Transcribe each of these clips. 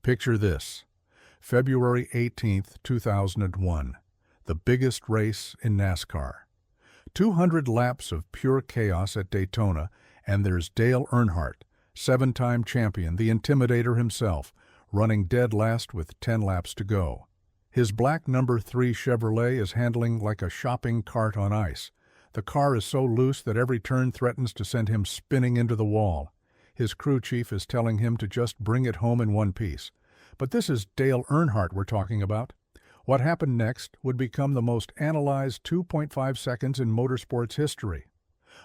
Picture this. February 18th, 2001. The biggest race in NASCAR. 200 laps of pure chaos at Daytona, and there's Dale Earnhardt, 7-time champion, the Intimidator himself, running dead last with 10 laps to go. His black number 3 Chevrolet is handling like a shopping cart on ice. The car is so loose that every turn threatens to send him spinning into the wall. His crew chief is telling him to just bring it home in one piece. But this is Dale Earnhardt we're talking about. What happened next would become the most analyzed 2.5 seconds in motorsports history.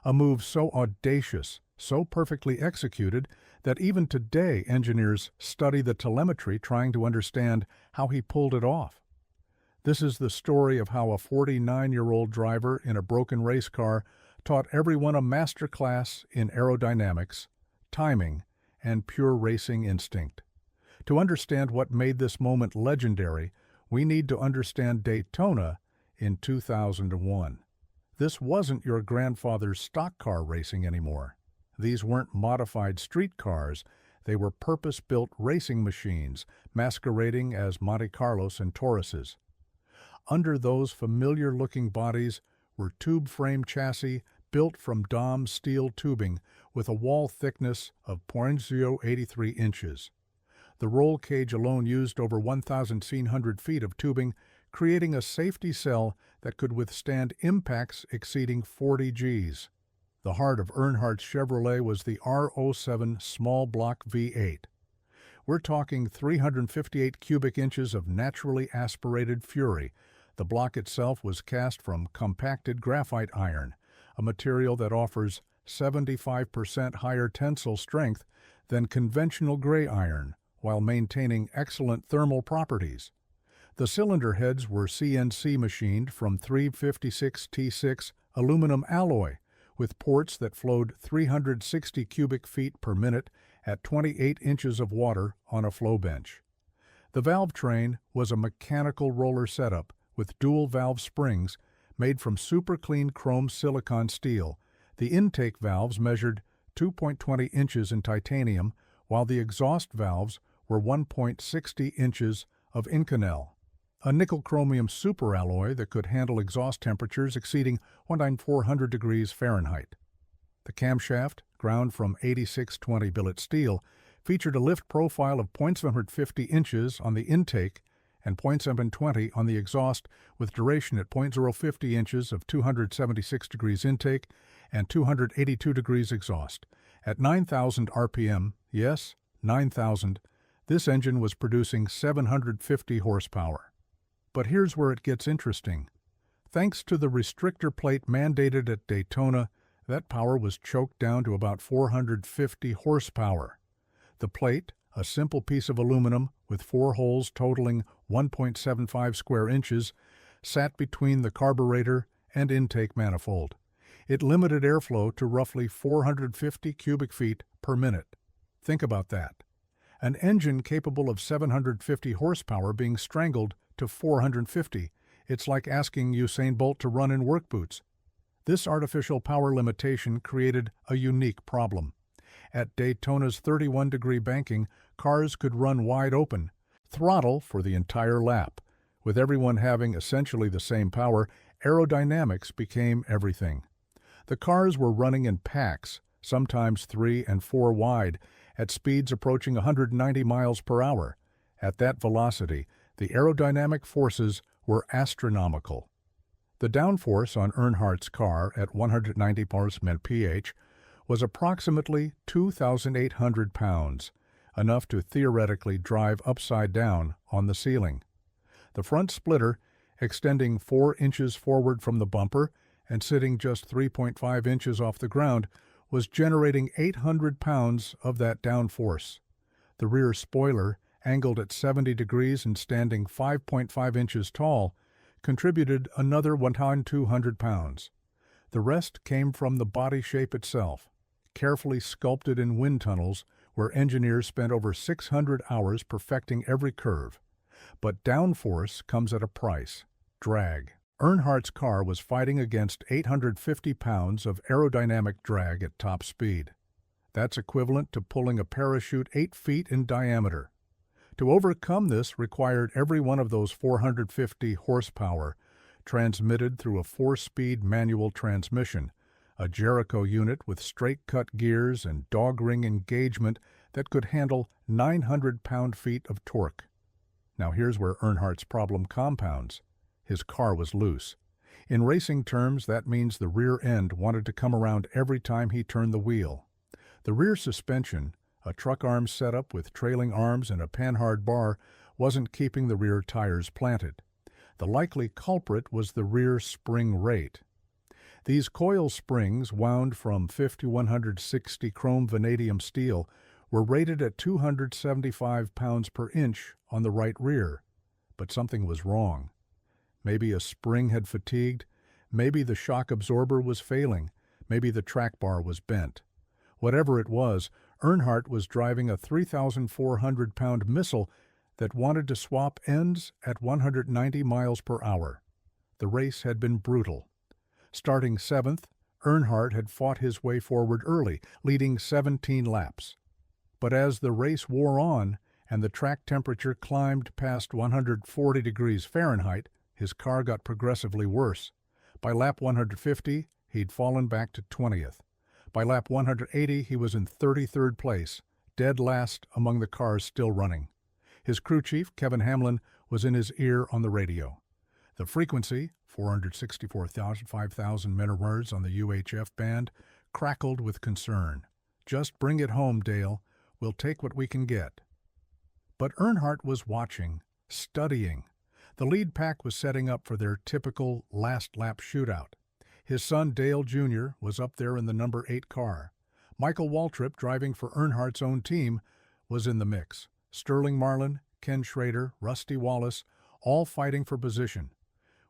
A move so audacious, so perfectly executed, that even today engineers study the telemetry trying to understand how he pulled it off. This is the story of how a 49-year-old driver in a broken race car taught everyone a master class in aerodynamics, timing, and pure racing instinct. To understand what made this moment legendary, we need to understand Daytona in 2001. This wasn't your grandfather's stock car racing anymore. These weren't modified street cars. They were purpose-built racing machines, masquerading as Monte Carlos and Tauruses. Under those familiar-looking bodies were tube-frame chassis built from DOM steel tubing with a wall thickness of .083 inches. The roll cage alone used over 1,700 feet of tubing, creating a safety cell that could withstand impacts exceeding 40 Gs. The heart of Earnhardt's Chevrolet was the R07 small block V8. We're talking 358 cubic inches of naturally aspirated fury. The block itself was cast from compacted graphite iron, a material that offers 75% higher tensile strength than conventional gray iron, while maintaining excellent thermal properties. The cylinder heads were CNC machined from 356T6 aluminum alloy, with ports that flowed 360 cubic feet per minute at 28 inches of water on a flow bench. The valve train was a mechanical roller setup with dual valve springs made from super clean chrome silicon steel. The intake valves measured 2.20 inches in titanium, while the exhaust valves were 1.60 inches of Inconel, a nickel-chromium superalloy that could handle exhaust temperatures exceeding 1,400 degrees Fahrenheit. The camshaft, ground from 8620 billet steel, featured a lift profile of .750 inches on the intake and .720 on the exhaust, with duration at .050 inches of 276 degrees intake and 282 degrees exhaust. At 9,000 RPM, yes, 9,000, this engine was producing 750 horsepower. But here's where it gets interesting. Thanks to the restrictor plate mandated at Daytona, that power was choked down to about 450 horsepower. The plate, a simple piece of aluminum with 4 holes totaling 1.75 square inches, sat between the carburetor and intake manifold. It limited airflow to roughly 450 cubic feet per minute. Think about that. An engine capable of 750 horsepower being strangled to 450. It's like asking Usain Bolt to run in work boots. This artificial power limitation created a unique problem. At Daytona's 31-degree banking, cars could run wide open, throttle for the entire lap. With everyone having essentially the same power, aerodynamics became everything. The cars were running in packs, sometimes 3 and 4 wide, at speeds approaching 190 miles per hour. At that velocity, the aerodynamic forces were astronomical. The downforce on Earnhardt's car at 190 mph was approximately 2,800 pounds, enough to theoretically drive upside down on the ceiling. The front splitter, extending 4 inches forward from the bumper and sitting just 3.5 inches off the ground, was generating 800 pounds of that downforce. The rear spoiler, angled at 70 degrees and standing 5.5 inches tall, contributed another 1,200 pounds. The rest came from the body shape itself, carefully sculpted in wind tunnels where engineers spent over 600 hours perfecting every curve. But downforce comes at a price: drag. Earnhardt's car was fighting against 850 pounds of aerodynamic drag at top speed. That's equivalent to pulling a parachute 8 feet in diameter. To overcome this required every one of those 450 horsepower transmitted through a 4-speed manual transmission, a Jericho unit with straight-cut gears and dog-ring engagement that could handle 900 pound-feet of torque. Now here's where Earnhardt's problem compounds. His car was loose. In racing terms, that means the rear end wanted to come around every time he turned the wheel. The rear suspension, a truck arm setup with trailing arms and a panhard bar, wasn't keeping the rear tires planted. The likely culprit was the rear spring rate. These coil springs, wound from 5160 chrome vanadium steel, were rated at 275 pounds per inch on the right rear. But something was wrong. Maybe a spring had fatigued, maybe the shock absorber was failing, maybe the track bar was bent. Whatever it was, Earnhardt was driving a 3,400-pound missile that wanted to swap ends at 190 miles per hour. The race had been brutal. Starting 7th, Earnhardt had fought his way forward early, leading 17 laps. But as the race wore on and the track temperature climbed past 140 degrees Fahrenheit, his car got progressively worse. By lap 150, he'd fallen back to 20th. By lap 180, he was in 33rd place, dead last among the cars still running. His crew chief, Kevin Hamlin, was in his ear on the radio. The frequency, 464,000 milliwords on the UHF band, crackled with concern. "Just bring it home, Dale. We'll take what we can get." But Earnhardt was watching, studying. The lead pack was setting up for their typical last-lap shootout. His son, Dale Jr., was up there in the number 8 car. Michael Waltrip, driving for Earnhardt's own team, was in the mix. Sterling Marlin, Ken Schrader, Rusty Wallace, all fighting for position.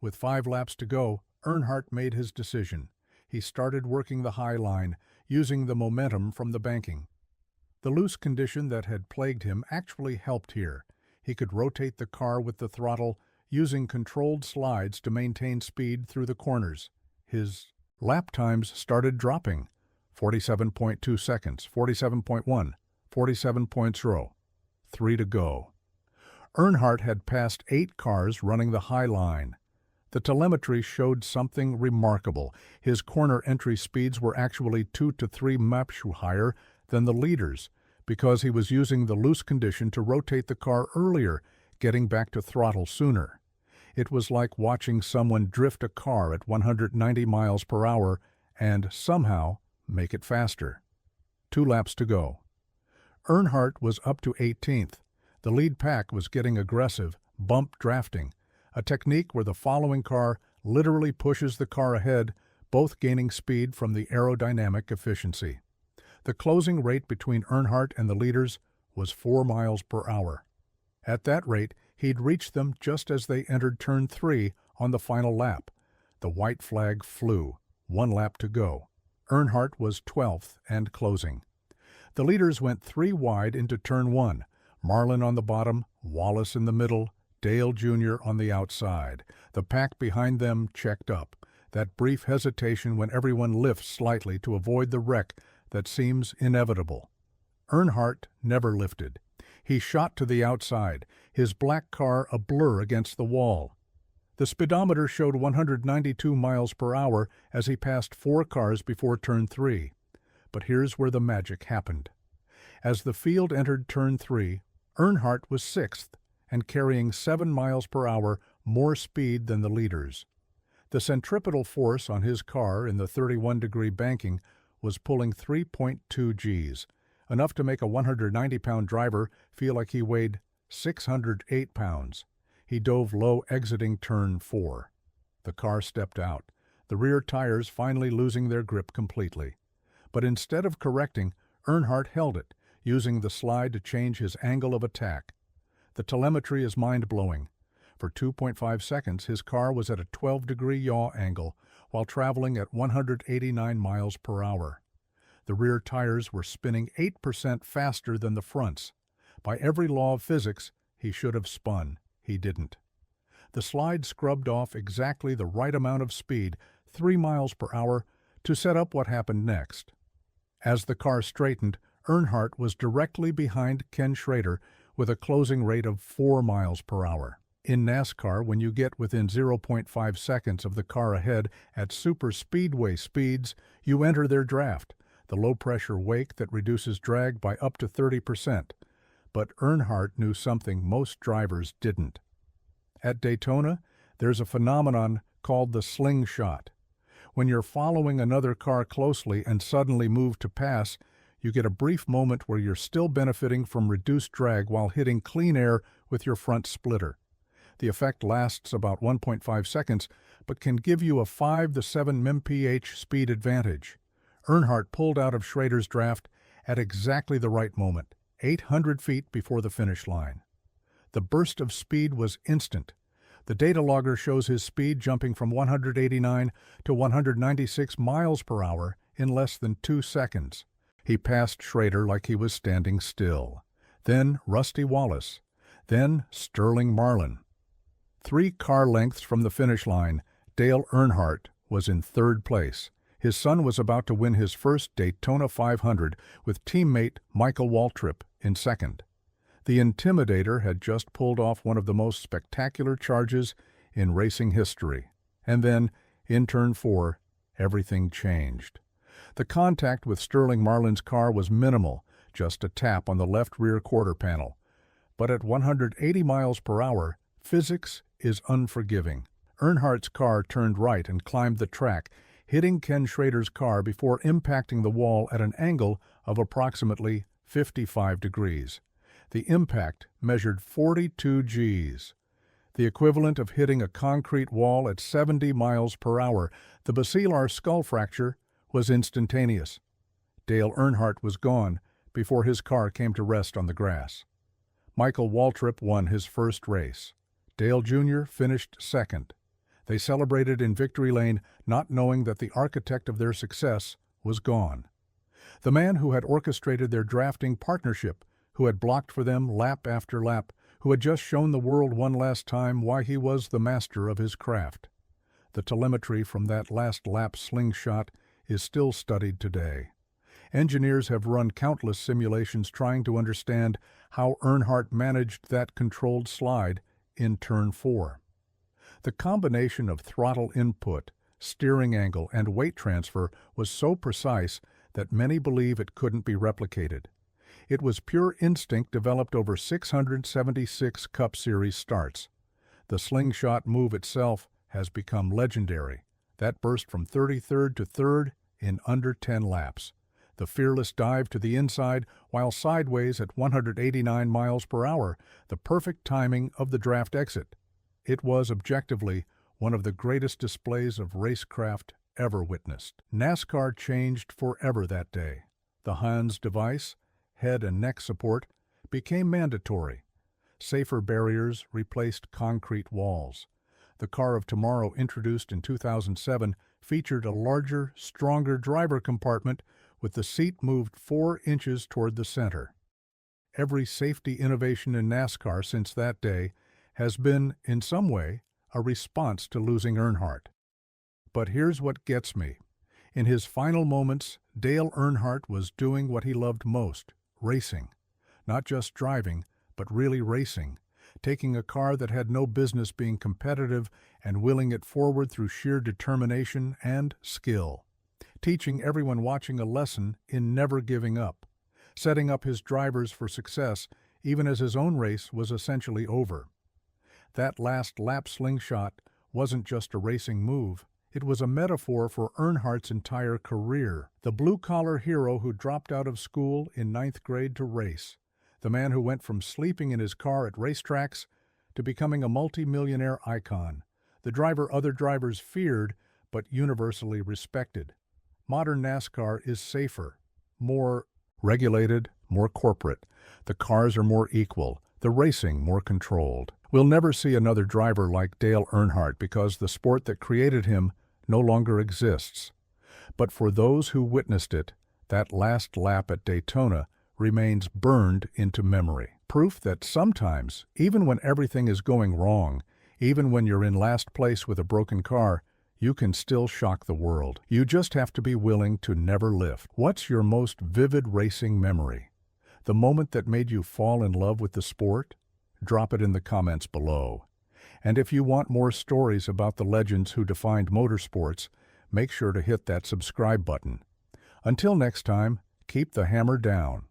With 5 laps to go, Earnhardt made his decision. He started working the high line, using the momentum from the banking. The loose condition that had plagued him actually helped here. He could rotate the car with the throttle, using controlled slides to maintain speed through the corners. His lap times started dropping. 47.2 seconds, 47.1, 47.0, 3 to go. Earnhardt had passed 8 cars running the high line. The telemetry showed something remarkable. His corner entry speeds were actually 2 to 3 mph higher than the leaders, because he was using the loose condition to rotate the car earlier, getting back to throttle sooner. It was like watching someone drift a car at 190 miles per hour and somehow make it faster. 2 laps to go. Earnhardt was up to 18th. The lead pack was getting aggressive, bump drafting, a technique where the following car literally pushes the car ahead, both gaining speed from the aerodynamic efficiency. The closing rate between Earnhardt and the leaders was 4 miles per hour. At that rate, he'd reached them just as they entered turn 3 on the final lap. The white flag flew. 1 lap to go. Earnhardt was 12th and closing. The leaders went 3 wide into turn 1. Marlin on the bottom, Wallace in the middle, Dale Jr. on the outside. The pack behind them checked up. That brief hesitation when everyone lifts slightly to avoid the wreck that seems inevitable. Earnhardt never lifted. He shot to the outside, his black car a blur against the wall. The speedometer showed 192 miles per hour as he passed 4 cars before turn 3. But here's where the magic happened. As the field entered turn 3, Earnhardt was 6th and carrying 7 miles per hour more speed than the leaders. The centripetal force on his car in the 31-degree banking was pulling 3.2 Gs, enough to make a 190-pound driver feel like he weighed 608 pounds. He dove low exiting turn 4. The car stepped out, the rear tires finally losing their grip completely. But instead of correcting, Earnhardt held it, using the slide to change his angle of attack. The telemetry is mind-blowing. For 2.5 seconds, his car was at a 12-degree yaw angle while traveling at 189 miles per hour. The rear tires were spinning 8% faster than the fronts. By every law of physics, he should have spun. He didn't. The slide scrubbed off exactly the right amount of speed, 3 miles per hour, to set up what happened next. As the car straightened, Earnhardt was directly behind Ken Schrader, with a closing rate of 4 miles per hour. In NASCAR, when you get within 0.5 seconds of the car ahead at super speedway speeds, you enter their draft, the low-pressure wake that reduces drag by up to 30%. But Earnhardt knew something most drivers didn't. At Daytona, there's a phenomenon called the slingshot. When you're following another car closely and suddenly move to pass, you get a brief moment where you're still benefiting from reduced drag while hitting clean air with your front splitter. The effect lasts about 1.5 seconds, but can give you a 5 to 7 mph speed advantage. Earnhardt pulled out of Schrader's draft at exactly the right moment, 800 feet before the finish line. The burst of speed was instant. The data logger shows his speed jumping from 189 to 196 miles per hour in less than 2 seconds. He passed Schrader like he was standing still. Then Rusty Wallace. Then Sterling Marlin. 3 car lengths from the finish line, Dale Earnhardt was in 3rd place. His son was about to win his first Daytona 500 with teammate Michael Waltrip in 2nd. The Intimidator had just pulled off one of the most spectacular charges in racing history. And then, in Turn 4, everything changed. The contact with Sterling Marlin's car was minimal, just a tap on the left rear quarter panel. But at 180 miles per hour, physics is unforgiving. Earnhardt's car turned right and climbed the track, hitting Ken Schrader's car before impacting the wall at an angle of approximately 55 degrees. The impact measured 42 Gs, the equivalent of hitting a concrete wall at 70 miles per hour. The basilar skull fracture was instantaneous. Dale Earnhardt was gone before his car came to rest on the grass. Michael Waltrip won his first race. Dale Jr. finished 2nd. They celebrated in victory lane, not knowing that the architect of their success was gone. The man who had orchestrated their drafting partnership, who had blocked for them lap after lap, who had just shown the world one last time why he was the master of his craft. The telemetry from that last lap slingshot is still studied today. Engineers have run countless simulations trying to understand how Earnhardt managed that controlled slide in Turn 4. The combination of throttle input, steering angle, and weight transfer was so precise that many believe it couldn't be replicated. It was pure instinct developed over 676 Cup Series starts. The slingshot move itself has become legendary. That burst from 33rd to 3rd in under 10 laps. The fearless dive to the inside while sideways at 189 miles per hour, the perfect timing of the draft exit. It was objectively one of the greatest displays of racecraft ever witnessed. NASCAR changed forever that day. The Hans device, head and neck support, became mandatory. Safer barriers replaced concrete walls. The car of tomorrow, introduced in 2007, featured a larger, stronger driver compartment with the seat moved 4 inches toward the center. Every safety innovation in NASCAR since that day has been, in some way, a response to losing Earnhardt. But here's what gets me. In his final moments, Dale Earnhardt was doing what he loved most, racing. Not just driving, but really racing, taking a car that had no business being competitive and willing it forward through sheer determination and skill. Teaching everyone watching a lesson in never giving up. Setting up his drivers for success, even as his own race was essentially over. That last lap slingshot wasn't just a racing move. It was a metaphor for Earnhardt's entire career. The blue-collar hero who dropped out of school in 9th grade to race. The man who went from sleeping in his car at racetracks to becoming a multi-millionaire icon. The driver other drivers feared, but universally respected. Modern NASCAR is safer, more regulated, more corporate. The cars are more equal, the racing more controlled. We'll never see another driver like Dale Earnhardt because the sport that created him no longer exists. But for those who witnessed it, that last lap at Daytona remains burned into memory. Proof that sometimes, even when everything is going wrong, even when you're in last place with a broken car, you can still shock the world. You just have to be willing to never lift. What's your most vivid racing memory? The moment that made you fall in love with the sport? Drop it in the comments below. And if you want more stories about the legends who defined motorsports, make sure to hit that subscribe button. Until next time, keep the hammer down.